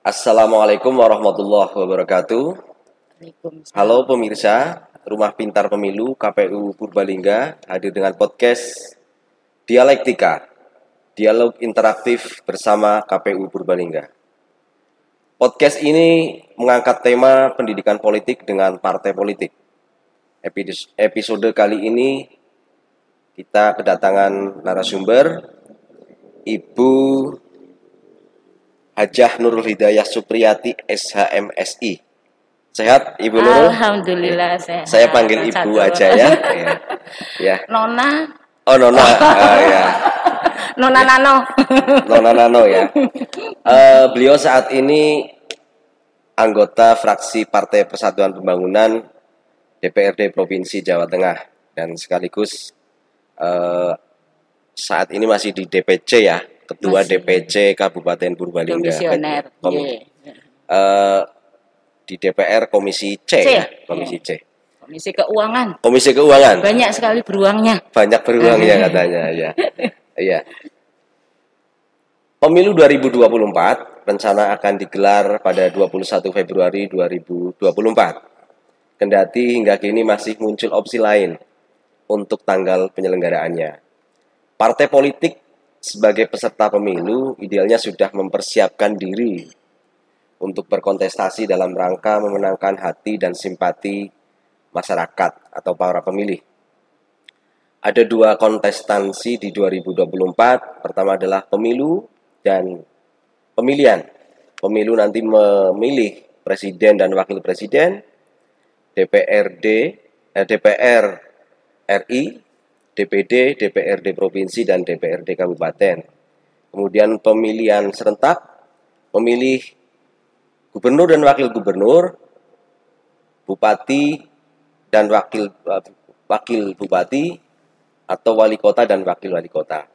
Assalamualaikum warahmatullahi wabarakatuh. Waalaikumsalam. Halo pemirsa, Rumah Pintar Pemilu KPU Purbalingga hadir dengan podcast Dialektika, dialog interaktif bersama KPU Purbalingga. Podcast ini mengangkat tema pendidikan politik dengan partai politik. Episode kali ini kita kedatangan narasumber Ibu Hajah Nurul Hidayah Supriyati SHMSI. Sehat Ibu Nurul? Alhamdulillah sehat. Saya panggil Ibu aja ya. Ya. Nona. Oh Nona. Ya. Nona Nano. Nona Nano ya. Beliau saat ini anggota fraksi Partai Persatuan Pembangunan DPRD Provinsi Jawa Tengah dan sekaligus saat ini masih di DPC ya. Ketua masih. DPC Kabupaten Purbalingga. Komisioner. Di DPR Komisi C ya, Komisi C. Komisi Keuangan. Komisi Keuangan. Banyak sekali beruangnya. Banyak beruangnya katanya ya. Iya. Pemilu 2024 rencana akan digelar pada 21 Februari 2024. Kendati hingga kini masih muncul opsi lain untuk tanggal penyelenggaraannya. Partai politik sebagai peserta pemilu idealnya sudah mempersiapkan diri untuk berkontestasi dalam rangka memenangkan hati dan simpati masyarakat atau para pemilih. Ada dua kontestansi di 2024, pertama adalah pemilu dan pemilihan. Pemilu nanti memilih presiden dan wakil presiden, DPR RI, DPD, DPRD Provinsi, dan DPRD Kabupaten. Kemudian pemilihan serentak, memilih gubernur dan wakil gubernur, bupati dan wakil bupati, atau wali kota dan wakil wali kota.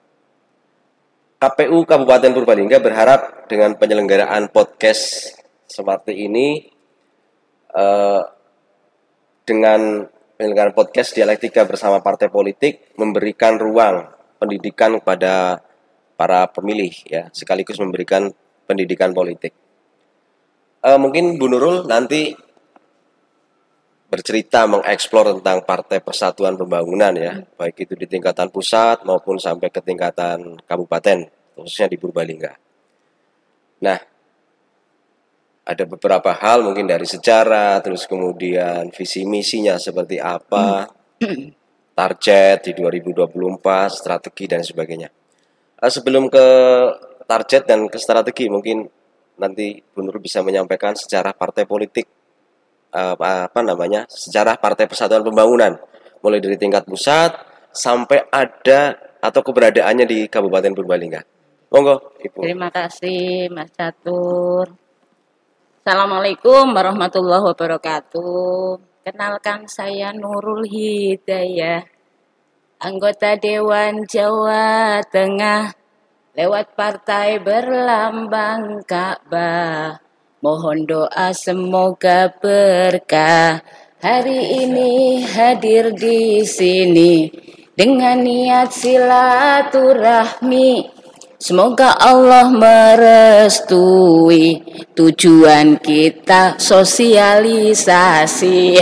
KPU Kabupaten Purbalingga berharap dengan penyelenggaraan podcast seperti ini, dengan penyelenggaraan podcast Dialektika bersama partai politik memberikan ruang pendidikan kepada para pemilih ya, sekaligus memberikan pendidikan politik. Mungkin Bu Nurul nanti bercerita mengeksplor tentang Partai Persatuan Pembangunan ya, baik itu di tingkatan pusat maupun sampai ke tingkatan kabupaten, khususnya di Purbalingga. Nah, ada beberapa hal mungkin dari sejarah, terus kemudian visi misinya seperti apa, target di 2024, strategi dan sebagainya. Sebelum ke target dan ke strategi, mungkin nanti Bu Nurul bisa menyampaikan sejarah partai politik, sejarah Partai Persatuan Pembangunan, mulai dari tingkat pusat sampai ada atau keberadaannya di Kabupaten Purbalingga. Monggo, Ibu. Terima kasih Mas Catur. Assalamualaikum warahmatullahi wabarakatuh. Kenalkan saya Nurul Hidayah, anggota Dewan Jawa Tengah, lewat partai berlambang Ka'bah. Mohon doa semoga berkah. Hari ini hadir di sini dengan niat silaturahmi. Semoga Allah merestui tujuan kita sosialisasi.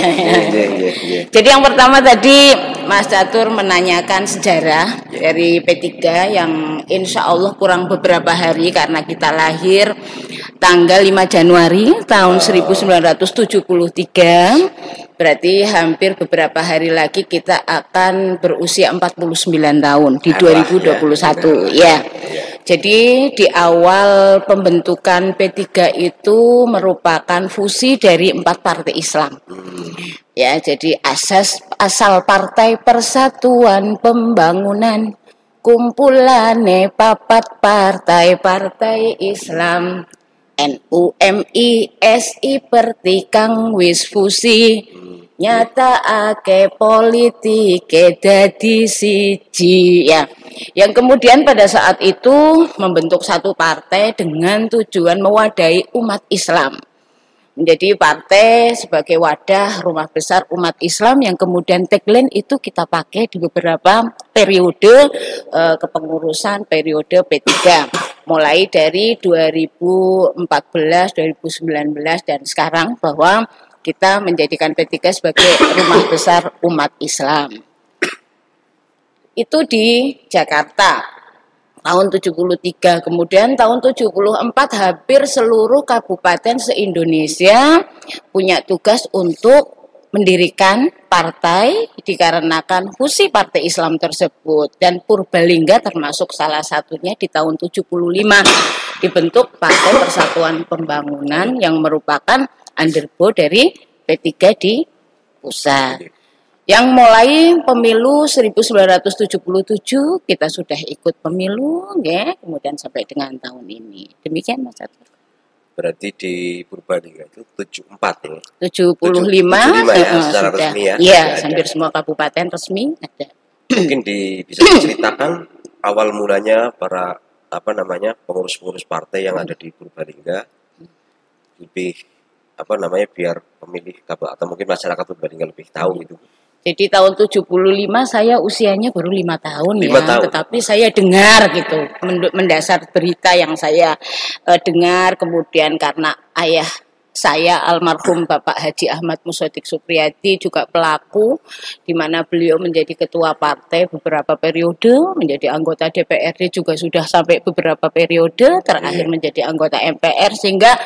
Jadi yang pertama tadi Mas Catur menanyakan sejarah dari P3 yang insya Allah kurang beberapa hari karena kita lahir tanggal 5 Januari tahun 1973. Berarti hampir beberapa hari lagi kita akan berusia 49 tahun di 2021 ya. Jadi di awal pembentukan P3 itu merupakan fusi dari 4 partai Islam. Ya, jadi asal Partai Persatuan Pembangunan, kumpulane papat partai-partai Islam. NU, MI, SI pertikang wis fusi, nyata ake politik dadi siji ya. Yang kemudian pada saat itu membentuk satu partai dengan tujuan mewadahi umat Islam. Menjadi partai sebagai wadah rumah besar umat Islam yang kemudian tagline itu kita pakai di beberapa periode kepengurusan periode P3. mulai dari 2014, 2019 dan sekarang, bahwa kita menjadikan P3 sebagai rumah besar umat Islam. Itu di Jakarta tahun 73. Kemudian tahun 74 hampir seluruh kabupaten se-Indonesia punya tugas untuk mendirikan partai dikarenakan fusi partai Islam tersebut, dan Purbalingga termasuk salah satunya. Di tahun 75 dibentuk Partai Persatuan Pembangunan yang merupakan underbo dari P3 di pusat. Yang mulai pemilu 1977 kita sudah ikut pemilu, ya, kemudian sampai dengan tahun ini. Demikian Mas Arthur. Berarti di Purbalingga itu 74 ya? 75 ya, secara sudah, resmi ya? Iya, hampir semua kabupaten resmi ada. Mungkin bisa diceritakan awal mulanya para pengurus-pengurus partai yang ada di Purbalingga, lebih biar pemilih atau mungkin masyarakat Purbalingga lebih tahu gitu. Jadi tahun 75 saya usianya baru 5 tahun 5 ya, tahun. Tetapi saya dengar gitu, mendasar berita yang saya dengar, kemudian karena ayah saya almarhum Bapak Haji Ahmad Musodik Supriyadi juga pelaku, di mana beliau menjadi ketua partai beberapa periode, menjadi anggota DPRD juga sudah sampai beberapa periode, terakhir menjadi anggota MPR, sehingga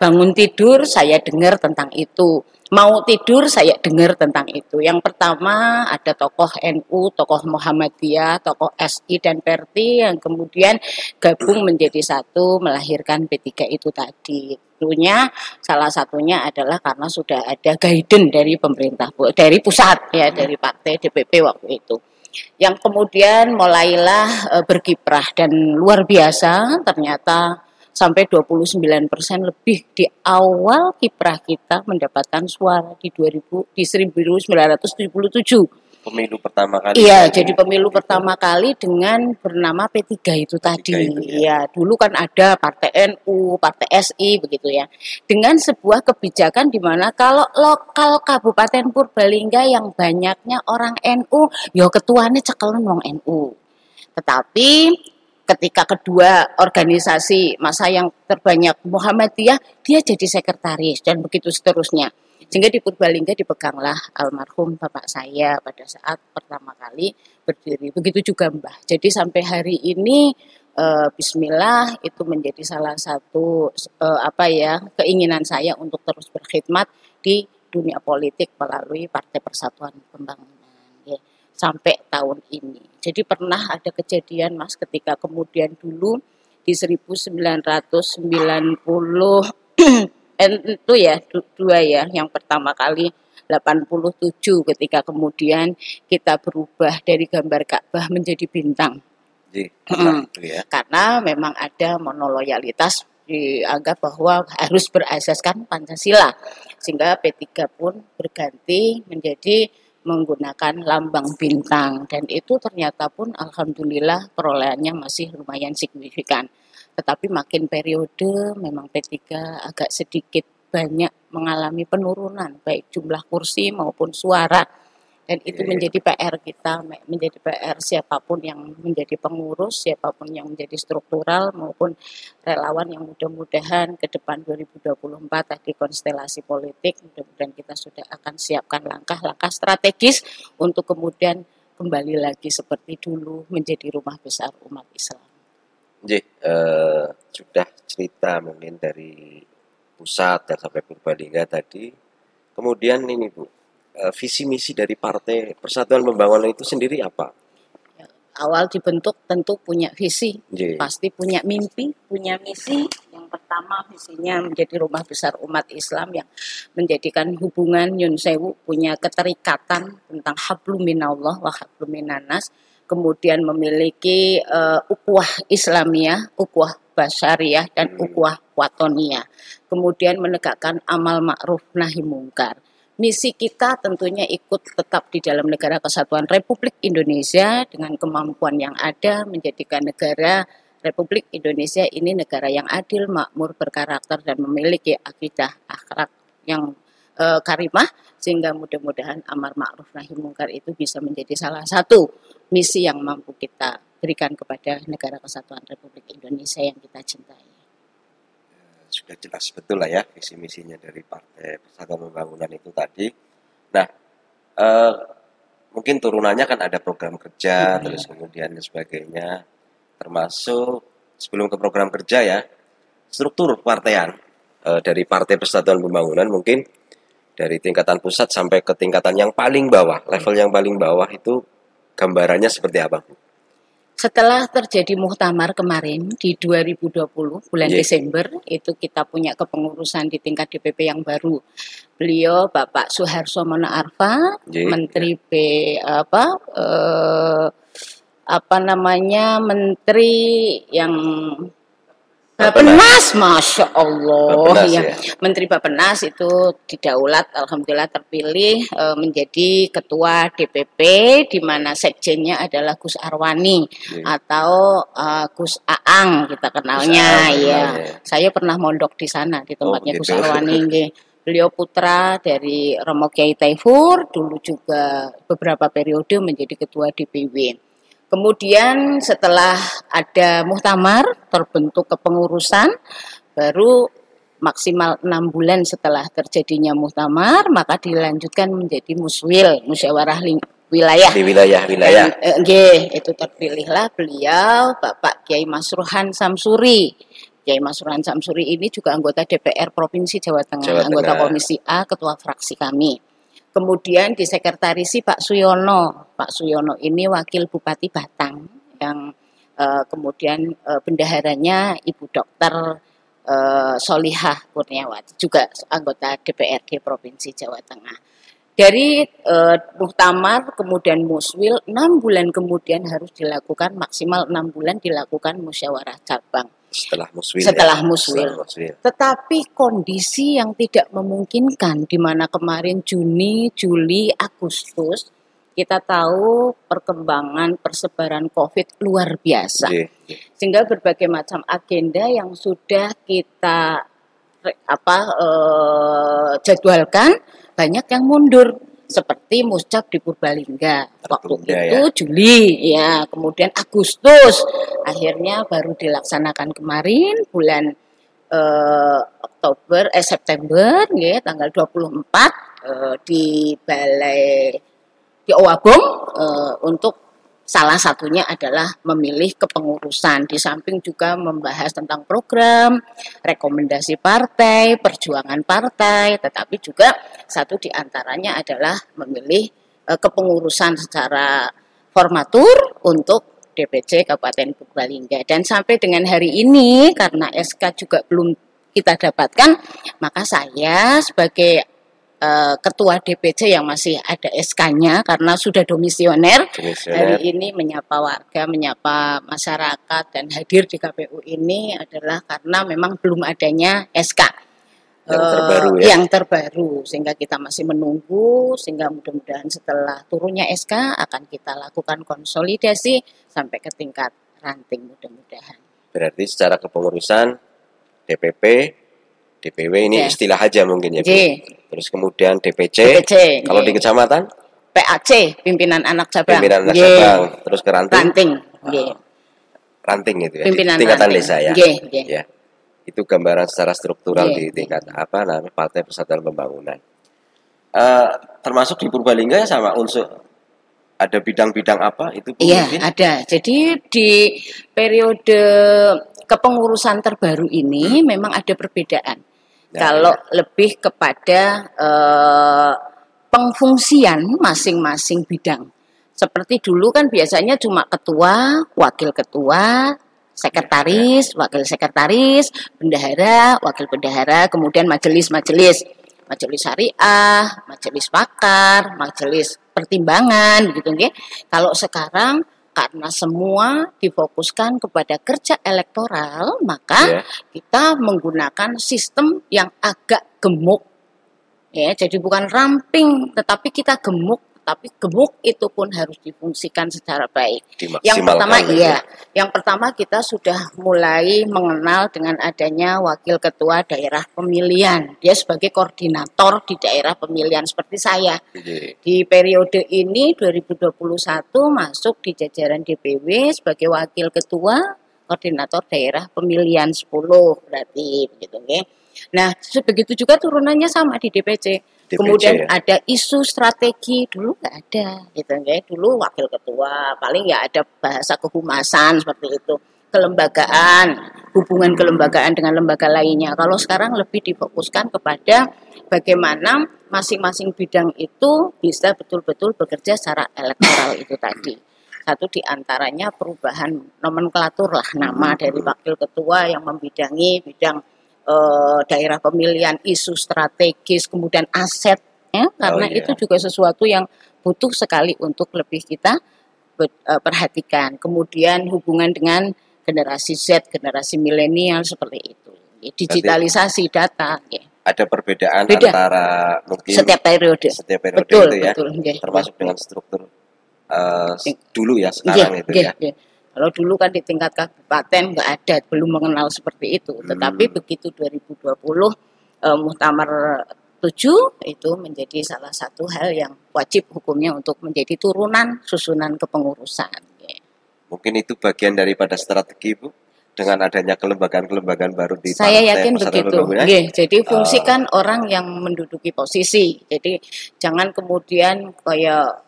bangun tidur saya dengar tentang itu. Mau tidur saya dengar tentang itu. Yang pertama ada tokoh NU, tokoh Muhammadiyah, tokoh SI dan Perti yang kemudian gabung menjadi satu melahirkan P3 itu tadi. Tentunya salah satunya adalah karena sudah ada guidance dari pemerintah, dari pusat ya, dari partai DPP waktu itu. Yang kemudian mulailah berkiprah dan luar biasa, ternyata sampai 29% lebih di awal kiprah kita mendapatkan suara di 1977. Pemilu pertama kali. Iya, jadi pemilu pertama kali dengan bernama P3 itu tadi. Ya, dulu kan ada Partai NU, Partai SI begitu ya. Dengan sebuah kebijakan di mana kalau lokal Kabupaten Purbalingga yang banyaknya orang NU, ya ketuanya cekelin wong NU. Tetapi ketika kedua organisasi masa yang terbanyak Muhammadiyah, dia jadi sekretaris dan begitu seterusnya. Sehingga di Purbalingga dipeganglah almarhum bapak saya pada saat pertama kali berdiri. Begitu juga Mbah. Jadi sampai hari ini bismillah itu menjadi salah satu keinginan saya untuk terus berkhidmat di dunia politik melalui Partai Persatuan Pembangunan. Ya. Sampai tahun ini. Jadi pernah ada kejadian Mas ketika kemudian dulu di 1990 itu ya dua ya, yang pertama kali 87 ketika kemudian kita berubah dari gambar Ka'bah menjadi bintang. Ya. Karena memang ada monoloyalitas, dianggap bahwa harus berasaskan Pancasila, sehingga P3 pun berganti menjadi menggunakan lambang bintang, dan itu ternyata pun alhamdulillah perolehannya masih lumayan signifikan. Tetapi makin periode memang P3 agak sedikit banyak mengalami penurunan baik jumlah kursi maupun suara, dan itu menjadi PR kita, menjadi PR siapapun yang menjadi pengurus, siapapun yang menjadi struktural maupun relawan yang mudah-mudahan ke depan 2024 tadi konstelasi politik, mudah-mudahan kita sudah akan siapkan langkah-langkah strategis untuk kemudian kembali lagi seperti dulu menjadi rumah besar umat Islam. Sudah cerita mungkin dari pusat dan sampai Purbalingga tadi. Kemudian ini Bu, visi misi dari Partai Persatuan Pembangunan itu sendiri apa? Awal dibentuk tentu punya visi, pasti punya mimpi, punya misi. Yang pertama visinya menjadi rumah besar umat Islam yang menjadikan hubungan Nyun Sewu punya keterikatan tentang hablum minallah wa hablum minannas, kemudian memiliki ukhuwah Islamiyah, ukhuwah basyariyah dan ukhuwah watoniyah. Kemudian menegakkan amal ma'ruf nahi mungkar. Misi kita tentunya ikut tetap di dalam negara kesatuan Republik Indonesia dengan kemampuan yang ada menjadikan negara Republik Indonesia ini negara yang adil, makmur, berkarakter dan memiliki akidah akhlak yang karimah, sehingga mudah-mudahan amar ma'ruf nahi mungkar itu bisa menjadi salah satu misi yang mampu kita berikan kepada Negara Kesatuan Republik Indonesia yang kita cintai. Sudah jelas betul lah ya visi misinya dari Partai Persatuan Pembangunan itu tadi. Nah, mungkin turunannya kan ada program kerja, terus kemudian dan sebagainya, termasuk sebelum ke program kerja ya, struktur partaian dari Partai Persatuan Pembangunan mungkin dari tingkatan pusat sampai ke tingkatan yang paling bawah, level yang paling bawah itu gambarannya seperti apa, Bu? Setelah terjadi muktamar kemarin di 2020 bulan Desember, itu kita punya kepengurusan di tingkat DPP yang baru. Beliau Bapak Suharso Mono Arfa, Menteri Menteri yang Bappenas, Masya Allah, Bappenas, ya. Menteri Bappenas itu didaulat, alhamdulillah terpilih menjadi ketua DPP, di mana sekjennya adalah Gus Arwani atau Gus Aang kita kenalnya, ya. Saya pernah mondok di sana di tempatnya Gus Arwani. Beliau putra dari Romo Kiai Taifur, dulu juga beberapa periode menjadi ketua DPW. Kemudian setelah ada muktamar, terbentuk kepengurusan, baru maksimal 6 bulan setelah terjadinya muktamar, maka dilanjutkan menjadi muswil, musyawarah wilayah. Di wilayah. Itu terpilihlah beliau, Bapak Kiai Masruhan Samsuri. Kiai Masruhan Samsuri ini juga anggota DPR Provinsi Jawa Tengah, anggota Komisi A, ketua fraksi kami. Kemudian disekretarisi Pak Suyono. Pak Suyono ini wakil Bupati Batang yang kemudian bendaharanya Ibu Dokter Solihah Kurniawati, juga anggota DPRD Provinsi Jawa Tengah. Dari muktamar kemudian muswil, 6 bulan kemudian harus dilakukan, maksimal 6 bulan dilakukan musyawarah cabang. Setelah muswil. Tetapi kondisi yang tidak memungkinkan, di mana kemarin Juni, Juli, Agustus kita tahu perkembangan persebaran COVID luar biasa, sehingga berbagai macam agenda yang sudah kita jadwalkan banyak yang mundur. Seperti muscap di Purbalingga waktu itu Juli, ya, kemudian Agustus, akhirnya baru dilaksanakan kemarin bulan September, ya, tanggal 24 di Balai di Owabong, untuk salah satunya adalah memilih kepengurusan, di samping juga membahas tentang program, rekomendasi partai, perjuangan partai, tetapi juga satu di antaranya adalah memilih kepengurusan secara formatur untuk DPC Kabupaten Purbalingga. Dan sampai dengan hari ini, karena SK juga belum kita dapatkan, maka saya sebagai ketua DPC yang masih ada SK-nya karena sudah domisioner, hari ini menyapa warga, menyapa masyarakat dan hadir di KPU ini adalah karena memang belum adanya SK yang terbaru, sehingga kita masih menunggu, sehingga mudah-mudahan setelah turunnya SK akan kita lakukan konsolidasi sampai ke tingkat ranting mudah-mudahan. Berarti secara kepengurusan DPP, DPW ini istilah aja mungkin ya, Bu. Terus kemudian DPC, kalau di kecamatan? PAC, Pimpinan Anak Cabang. Terus ke ranting? Ranting itu ya, Pimpinan tingkatan ranting. Desa ya. Ya. Itu gambaran secara struktural di tingkat Partai Persatuan Pembangunan. Termasuk di Purbalingga sama unsur ada bidang-bidang apa itu? Iya, ada. Jadi di periode kepengurusan terbaru ini memang ada perbedaan. Kalau lebih kepada pengfungsian masing-masing bidang. Seperti dulu kan biasanya cuma ketua, wakil ketua, sekretaris, wakil sekretaris, bendahara, wakil bendahara, kemudian majelis syariah, majelis pakar, majelis pertimbangan, begitu nggih. Kalau sekarang karena semua difokuskan kepada kerja elektoral, maka kita menggunakan sistem yang agak gemuk. Ya, jadi bukan ramping, tetapi kita gemuk tetapi gemuk itu pun harus difungsikan secara baik. Dimaksimalkan. Yang pertama kita sudah mulai mengenal dengan adanya wakil ketua daerah pemilihan. Dia sebagai koordinator di daerah pemilihan seperti saya. Di periode ini 2021 masuk di jajaran DPW sebagai wakil ketua koordinator daerah pemilihan 10 berarti begitu nggih. Nah, begitu juga turunannya sama di DPC. Kemudian ada isu strategi, dulu nggak ada, gitu ya. Dulu wakil ketua, paling ya ada bahasa kehumasan seperti itu. Kelembagaan, hubungan kelembagaan dengan lembaga lainnya. Kalau sekarang lebih difokuskan kepada bagaimana masing-masing bidang itu bisa betul-betul bekerja secara elektoral itu tadi. Satu diantaranya perubahan nomenklatur lah nama dari wakil ketua yang membidangi bidang daerah pemilihan, isu strategis, kemudian aset, ya, karena itu juga sesuatu yang butuh sekali untuk lebih kita perhatikan. Kemudian hubungan dengan generasi Z, generasi milenial seperti itu, digitalisasi data. Ya. Ada perbedaan antara mungkin setiap periode betul, itu ya, betul, termasuk dengan struktur dulu ya, sekarang itu ya. Kalau dulu kan di tingkat kabupaten nggak ada, belum mengenal seperti itu. Tetapi begitu 2020 Muktamar 7 itu menjadi salah satu hal yang wajib hukumnya untuk menjadi turunan susunan kepengurusan. Mungkin itu bagian daripada strategi, Bu, dengan adanya kelembagaan-kelembagaan baru di Saya yakin begitu. Jadi fungsikan orang yang menduduki posisi. Jadi jangan kemudian kayak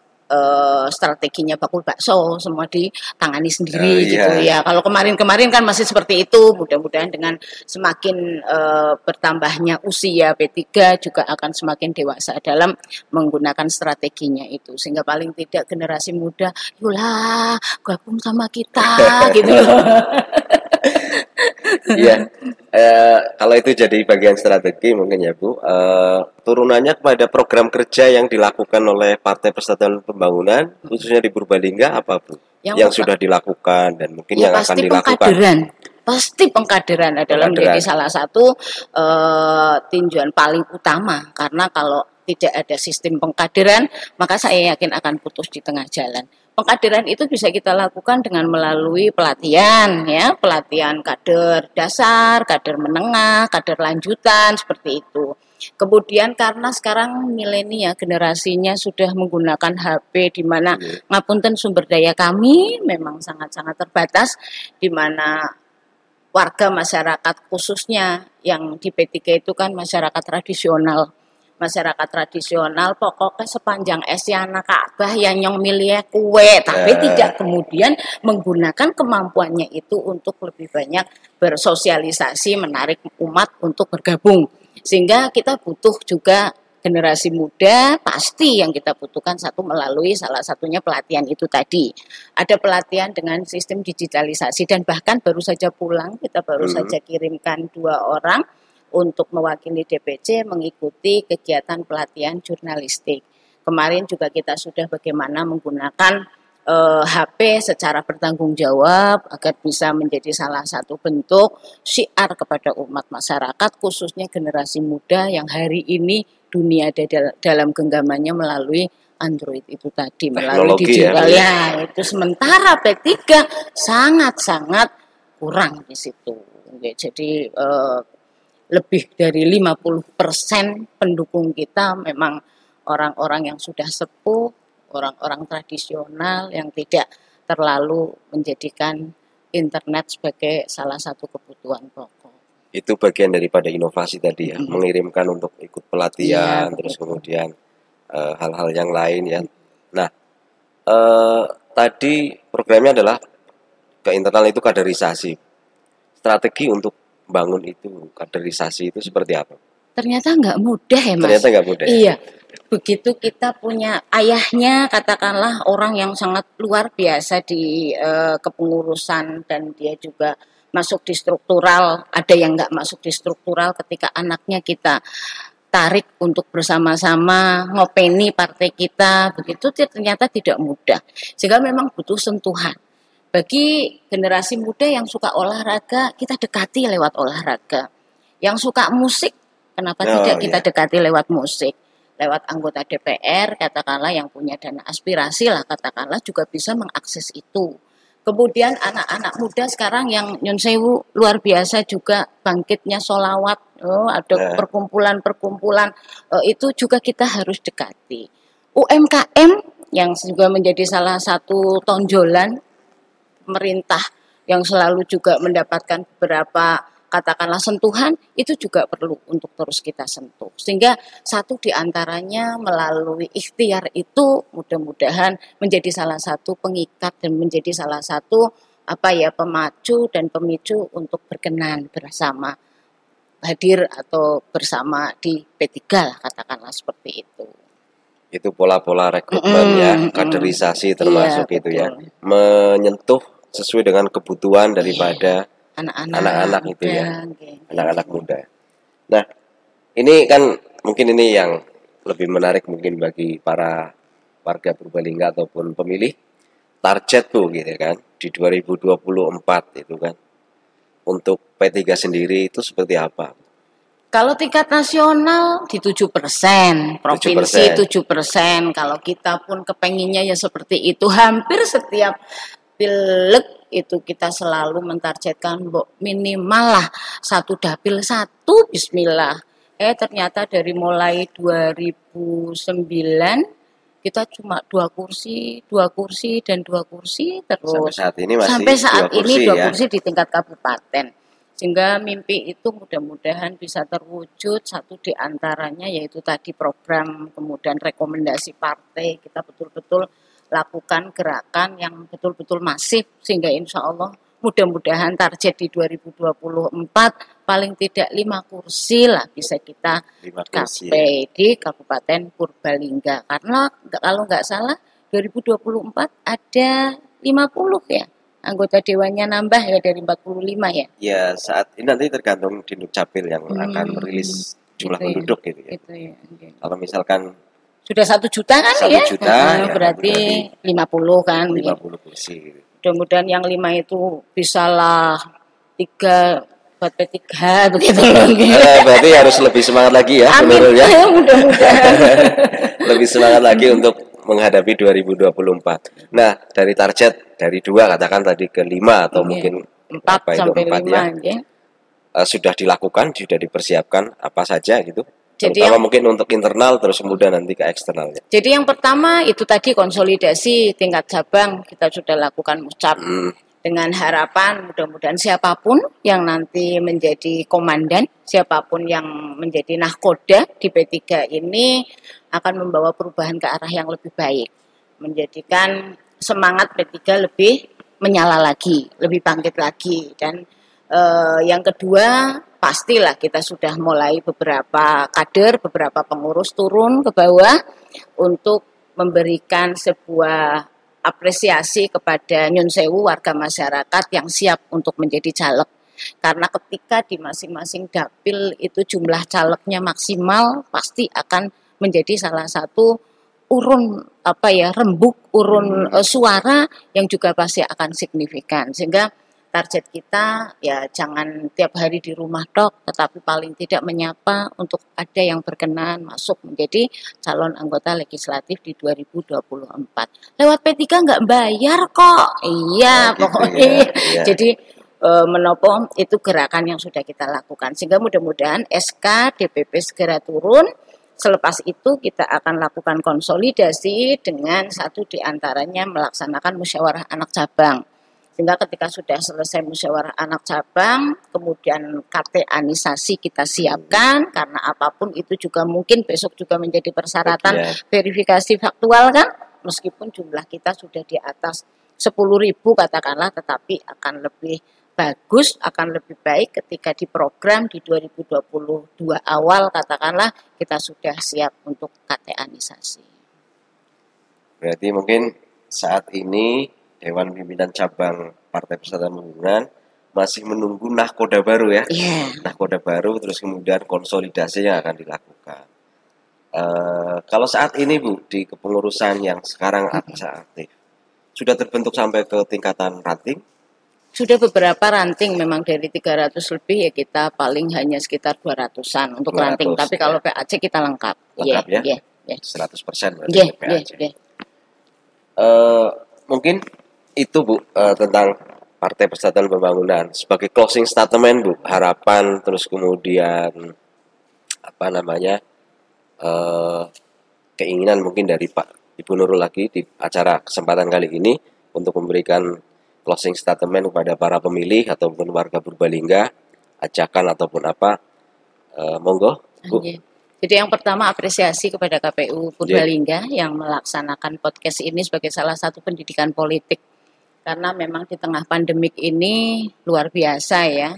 strateginya bakul bakso semua ditangani sendiri gitu ya. Kalau kemarin-kemarin kan masih seperti itu. Mudah-mudahan dengan semakin bertambahnya usia P3 juga akan semakin dewasa dalam menggunakan strateginya itu, sehingga paling tidak generasi muda yulah gabung sama kita gitu. Iya, kalau itu jadi bagian strategi mungkin ya Bu, turunannya kepada program kerja yang dilakukan oleh Partai Persatuan Pembangunan khususnya di Purbalingga apa Bu? Yang sudah dilakukan dan mungkin yang akan dilakukan. Pasti pengkaderan adalah menjadi salah satu tinjauan paling utama, karena kalau tidak ada sistem pengkaderan maka saya yakin akan putus di tengah jalan. Pengkaderan itu bisa kita lakukan dengan melalui pelatihan, ya, pelatihan kader dasar, kader menengah, kader lanjutan, seperti itu. Kemudian karena sekarang milenial generasinya sudah menggunakan HP, di mana ngapunten sumber daya kami memang sangat-sangat terbatas, di mana warga masyarakat khususnya yang di P3 itu kan masyarakat tradisional. Masyarakat tradisional pokoknya sepanjang Esyana Ka'bah yang nyong milih kue, tapi tidak kemudian menggunakan kemampuannya itu untuk lebih banyak bersosialisasi, menarik umat untuk bergabung. Sehingga kita butuh juga generasi muda, pasti yang kita butuhkan satu melalui salah satunya pelatihan itu tadi. Ada pelatihan dengan sistem digitalisasi, dan bahkan baru saja pulang, kita baru saja kirimkan 2 orang untuk mewakili DPC mengikuti kegiatan pelatihan jurnalistik. Kemarin juga kita sudah bagaimana menggunakan HP secara bertanggung jawab agar bisa menjadi salah satu bentuk syiar kepada umat masyarakat, khususnya generasi muda yang hari ini dunia dalam genggamannya melalui Android itu tadi, melalui digital ya. Itu sementara P3 sangat-sangat kurang di situ. Jadi lebih dari 50% pendukung kita memang orang-orang yang sudah sepuh, orang-orang tradisional yang tidak terlalu menjadikan internet sebagai salah satu kebutuhan pokok. Itu bagian daripada inovasi tadi ya, mengirimkan untuk ikut pelatihan, terus kemudian hal-hal yang lain ya. Nah, tadi programnya adalah ke internal itu kaderisasi. Strategi untuk bangun itu kaderisasi itu seperti apa? Ternyata nggak mudah ya Mas. Ternyata nggak mudah. Iya. Begitu kita punya ayahnya katakanlah orang yang sangat luar biasa di kepengurusan, dan dia juga masuk di struktural, ada yang nggak masuk di struktural, ketika anaknya kita tarik untuk bersama-sama ngopeni partai kita, begitu ternyata tidak mudah. Sehingga memang butuh sentuhan. Bagi generasi muda yang suka olahraga, kita dekati lewat olahraga. Yang suka musik, kenapa tidak kita dekati lewat musik? lewat anggota DPR katakanlah yang punya dana aspirasi lah katakanlah juga bisa mengakses itu. Kemudian anak-anak muda sekarang yang nyun sewu luar biasa juga bangkitnya sholawat, ada perkumpulan-perkumpulan, itu juga kita harus dekati. UMKM yang juga menjadi salah satu tonjolan pemerintah yang selalu juga mendapatkan beberapa katakanlah sentuhan, itu juga perlu untuk terus kita sentuh. Sehingga satu diantaranya melalui ikhtiar itu mudah-mudahan menjadi salah satu pengikat dan menjadi salah satu pemacu dan pemicu untuk berkenan bersama hadir atau bersama di P3 lah katakanlah seperti itu. Itu pola-pola rekrutmen ya, kaderisasi termasuk itu ya, menyentuh sesuai dengan kebutuhan daripada anak-anak itu ya, anak-anak muda. Nah, ini kan mungkin ini yang lebih menarik mungkin bagi para warga Purbalingga ataupun pemilih, target tuh gitu kan di 2024 itu kan untuk P3 sendiri itu seperti apa? Kalau tingkat nasional di 7%, provinsi 7%, kalau kita pun kepenginnya ya seperti itu, hampir setiap pileg itu kita selalu mentargetkan minimal lah satu dapil satu, bismillah. Ternyata dari mulai 2009 kita cuma 2 kursi terus sampai saat ini 2 kursi di tingkat kabupaten. Sehingga mimpi itu mudah-mudahan bisa terwujud. Satu diantaranya yaitu tadi program, kemudian rekomendasi partai, kita betul-betul lakukan gerakan yang betul-betul masif sehingga insya Allah mudah-mudahan target di 2024 paling tidak 5 kursi lah bisa kita capai di Kabupaten Purbalingga. Karena kalau nggak salah 2024 ada 50 ya. Anggota dewannya nambah ya dari 45 ya? Ya saat ini nanti tergantung di Dukcapil yang akan merilis jumlah penduduk gitu ya. Kalau misalkan sudah 1 juta kan 1 ya? 1 juta ya, berarti 50 kan? 50 kursi. Mudah-mudahan yang 5 itu bisalah 3 buat P3 begitu loh. Berarti harus lebih semangat lagi ya menurutnya. Mudah-mudahan. Lebih semangat lagi untuk menghadapi 2024. Nah, dari target dari 2 katakan tadi ke 5 atau mungkin 4 sampai 5 ya. Sudah dilakukan, sudah dipersiapkan apa saja gitu. Terutama mungkin untuk internal terus kemudian nanti ke eksternalnya. Jadi yang pertama itu tadi konsolidasi tingkat cabang kita sudah lakukan muscap dengan harapan mudah-mudahan siapapun yang nanti menjadi komandan, siapapun yang menjadi nahkoda di P3 ini akan membawa perubahan ke arah yang lebih baik, menjadikan semangat P3 lebih menyala lagi, lebih bangkit lagi. Dan yang kedua pastilah kita sudah mulai beberapa kader, beberapa pengurus turun ke bawah untuk memberikan sebuah apresiasi kepada nyun sewu warga masyarakat yang siap untuk menjadi caleg. Karena ketika di masing-masing dapil itu jumlah calegnya maksimal, pasti akan menjadi salah satu urun rembuk urun suara yang juga pasti akan signifikan. Sehingga target kita ya jangan tiap hari di rumah tok, tetapi paling tidak menyapa untuk ada yang berkenan masuk menjadi calon anggota legislatif di 2024. Lewat P3 nggak bayar kok. Iya, pokoknya. Ya. Jadi menopo itu gerakan yang sudah kita lakukan. Sehingga mudah-mudahan SK DPP segera turun. Selepas itu kita akan lakukan konsolidasi dengan satu diantaranya melaksanakan musyawarah anak cabang. Sehingga ketika sudah selesai musyawarah anak cabang, kemudian KT-anisasi kita siapkan, karena apapun itu juga mungkin besok juga menjadi persyaratan verifikasi faktual kan, meskipun jumlah kita sudah di atas 10.000 katakanlah, tetapi akan lebih bagus, akan lebih baik ketika di program di 2022 awal katakanlah kita sudah siap untuk KT-anisasi. Berarti mungkin saat ini Dewan Pimpinan Cabang Partai Persatuan Pembangunan masih menunggu nahkoda baru ya. Nahkoda baru terus kemudian konsolidasi yang akan dilakukan. Kalau saat ini Bu di kepengurusan yang sekarang aktif sudah terbentuk sampai ke tingkatan ranting? Sudah beberapa ranting, memang dari 300 lebih ya kita paling hanya sekitar 200-an untuk 200, ranting. Tapi kalau PAC kita lengkap. Lengkap ya. Yeah. 100% berarti Yeah, PPAJ. yeah. Mungkin itu Bu, tentang Partai Persatuan Pembangunan. Sebagai closing statement Bu, harapan terus kemudian apa namanya keinginan mungkin dari Pak Ibu Nurul lagi di acara kesempatan kali ini untuk memberikan closing statement kepada para pemilih ataupun warga Purbalingga, ajakan ataupun apa, monggo Bu. Okay. Jadi yang pertama apresiasi kepada KPU Purbalingga yang melaksanakan podcast ini sebagai salah satu pendidikan politik, karena memang di tengah pandemik ini luar biasa ya,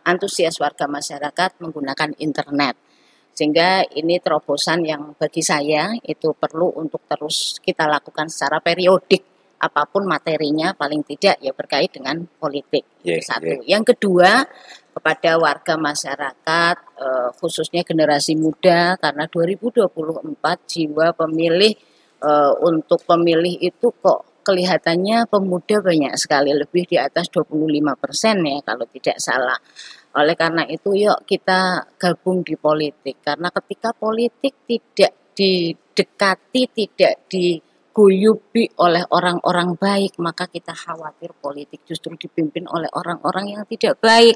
antusias warga masyarakat menggunakan internet, sehingga ini terobosan yang bagi saya itu perlu untuk terus kita lakukan secara periodik, apapun materinya paling tidak ya berkait dengan politik. Satu. Yang kedua, kepada warga masyarakat khususnya generasi muda, karena 2024 jiwa pemilih untuk pemilih itu kok kelihatannya pemuda banyak sekali, lebih di atas 25% ya kalau tidak salah. Oleh karena itu yuk kita gabung di politik, karena ketika politik tidak didekati, tidak diguyubi oleh orang-orang baik, maka kita khawatir politik justru dipimpin oleh orang-orang yang tidak baik.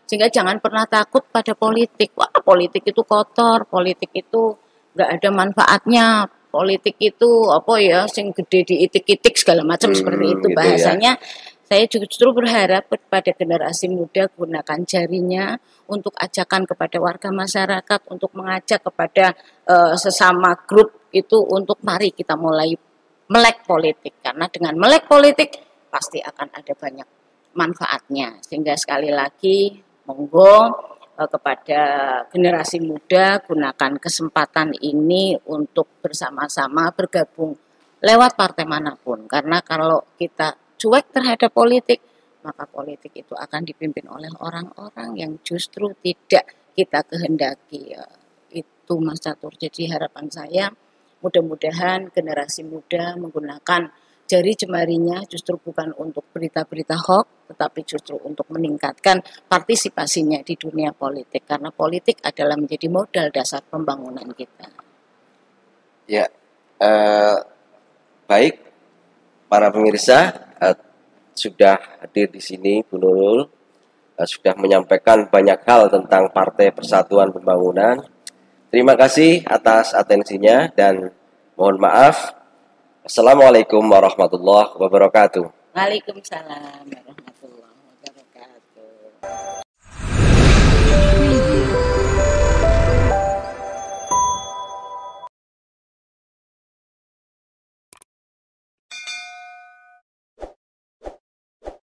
Sehingga jangan pernah takut pada politik. Wah, politik itu kotor, politik itu nggak ada manfaatnya, politik itu apa ya, sing gede diitik-itik segala macam seperti itu gitu bahasanya. Ya. Saya justru berharap kepada generasi muda gunakan jarinya untuk ajakan kepada warga masyarakat, untuk mengajak kepada sesama grup itu untuk mari kita mulai melek politik, karena dengan melek politik pasti akan ada banyak manfaatnya. Sehingga sekali lagi monggo kepada generasi muda gunakan kesempatan ini untuk bersama-sama bergabung lewat partai manapun, karena kalau kita cuek terhadap politik, maka politik itu akan dipimpin oleh orang-orang yang justru tidak kita kehendaki. Itu Mas Catur. Jadi harapan saya mudah-mudahan generasi muda menggunakan jari jemarinya justru bukan untuk berita-berita hoax, tetapi justru untuk meningkatkan partisipasinya di dunia politik, karena politik adalah menjadi modal dasar pembangunan kita. Ya, baik para pemirsa, sudah hadir di sini Bu Nurul, sudah menyampaikan banyak hal tentang Partai Persatuan Pembangunan. Terima kasih atas atensinya dan mohon maaf. Assalamualaikum warahmatullahi wabarakatuh. Waalaikumsalam.